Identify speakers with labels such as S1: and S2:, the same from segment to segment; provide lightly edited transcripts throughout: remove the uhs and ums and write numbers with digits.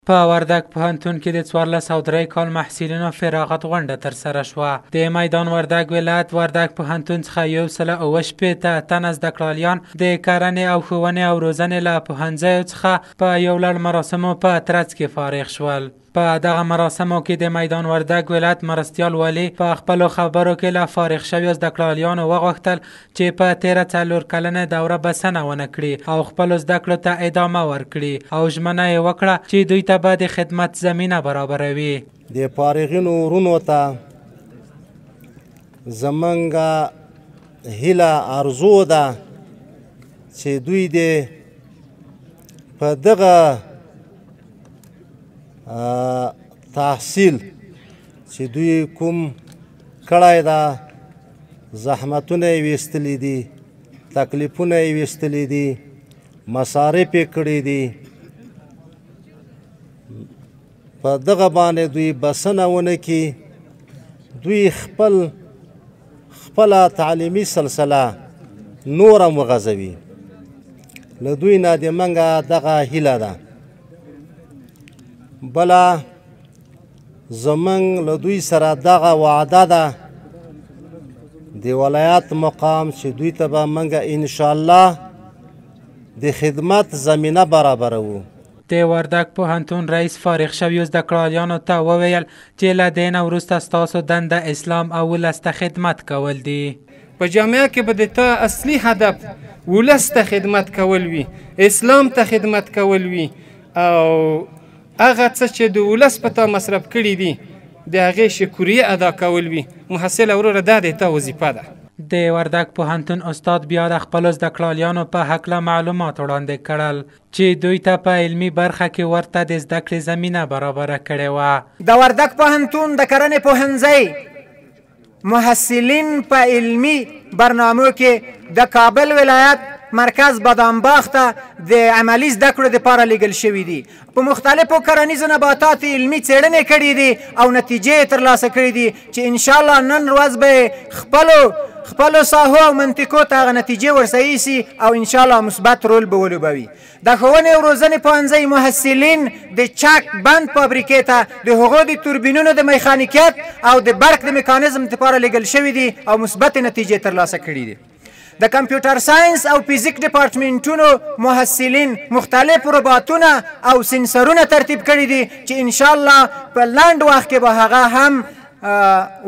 S1: په وردګ پوهنتون کې د 1403 کال محصلینو فراغت غونډه ترسره شوه. د میدان وردګ ولایت وردګ پوهنتون څخه 168 تنه زده کړالیان د کرنې او ښوونې او روزنې له پوهنځیو څخه په یو لړ مراسمو په ترڅ کې فارغ شول. په دغه مراسمو کې د میدان وردګ ولایت مرستیال والی په خپلو خبرو کې له فارغ شویو زده کړالیانو وغوښتل چې په تیره 4 کلنه دوره بسنه ونه کړي او خپلو زده کړو ته ادامه ورکړي او ژمنه یې وکړه چې دوی ته به د خدمت زمینه برابروي.
S2: د فارغینو ورونو ته زمونږ هیله ارزو ده چې دوی دې په دغه تحصیل چې دوی کوم کړی ده زحمتونه یې ویستلی دي تکلیفونه یې ویستلی دي مصارف یې کړي دي په دغه باندې دوی بسنه ونه کړي دوی خپله تعلیمي سلسله نور هم وغځوي. له دوی نه د موږ دغه هیله ده. بله زموږ له دوی سره دغه وعده ده د ولایت مقام چې دوی ته به موږ انشاءالله د خدمت زمینه برابروو.
S1: د وردګ پوهنتون رئیس فارغ شویو زده کړالیانو ته وویل چې له دې نه وروسته ستاسو دنده اسلام او ولس ته خدمت کول دي.
S3: په جامعه کې به د تا اصلي هدف ولس ته خدمت کول وي، اسلام ته خدمت کول وي او هغه څه چې د ولس په تا مصرف کړي دي د هغې شکریه ادا کول وي. محصل وروره دا د تا وظیفه ده.
S1: د وردګ پوهنتون استاد بیا د خپلو زده کړالیانو په هکله معلومات وړاندې کړل چې دوی ته په علمي برخه کې ورته د زده کړې زمینه برابره کړې وه.
S4: د وردګ پوهنتون د کرنې پوهنځی محصلین په علمي برنامو کې د کابل ولایت مرکز بادامباغ ته د عملي زده کړو دپاره لیږل شوي دي. په مختلفو کرنیزو نباتاتو علمي څېړنې کړي دي او نتیجې یې ترلاسه کړي دي چې انشاءالله نن ورځ به خپلو ساحو او منطقو ته هغه نتیجې ورسوي سي او انشاءالله مثبت رول به ولوبوي. د ښوونې او روزنې پوهنځی محصلین د چک بند فابریکې ته د هغو د توربینونو د میخانیکیت او د برق د میکانیزم دپاره لیږل شوي دي او مثبت نتیجې ترلاسه کړي دي. د کمپیوټر ساینس او فیزیک ډپارټمنټونو محصلین مختلف روباتونه او سنسرونه ترتیب کړي دي چې انشاءالله په لنډ وخت کې به هغه هم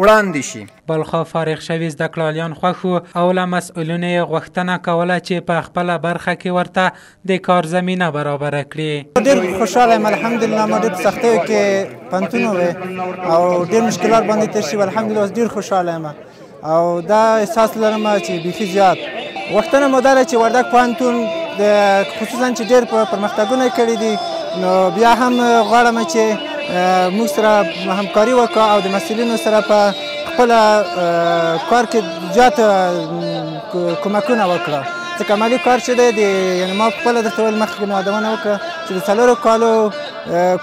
S4: وړاندې شي.
S1: بلخوا فارغ شوي زده کړالیان خوښ وو او له مسؤلینو یې غوښتنه کوله چې په خپله برخه کې ورته د کار زمینه برابره کړي.
S5: ډېر خوشحاله یم الحمدلله. ما ډېر په سختیو کې پوهنتون وې او ډېر مشکلات باندې تېر شوي الحمدلله. ډېر خوشحاله یم او دا احساس لرم چې بیخي زیات غوښتنه مو دا ده چې وردګ پوهنتون خصوصا چې ډېر پرمختګونه یې کړي دي نو بیا هم غواړم چې موږ سره همکاري وکړو او د مسؤلینو سره په خپله کار کې زیات کومکونه وکړه. ځکه عملي کار چې دی یعنې ما خپله درته ویل مخکې مې یادونه وکړه چې د 4 کالو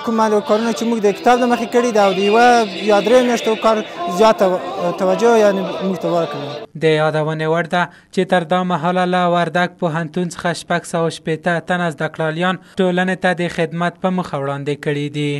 S5: کوم کارونه چې موږ د کتاب نه مخکې کړي دي او د 1 یا 3 میاشتو کار زیاته توجه یعنې موږ ته ورکړه.
S1: د یادونې وړ ده چې تر دا مهاله له وردګ پوهنتون څخه 660 تنه زده کړالیان ټولنې ته د خدمت په موخه وړاندې کړي دي.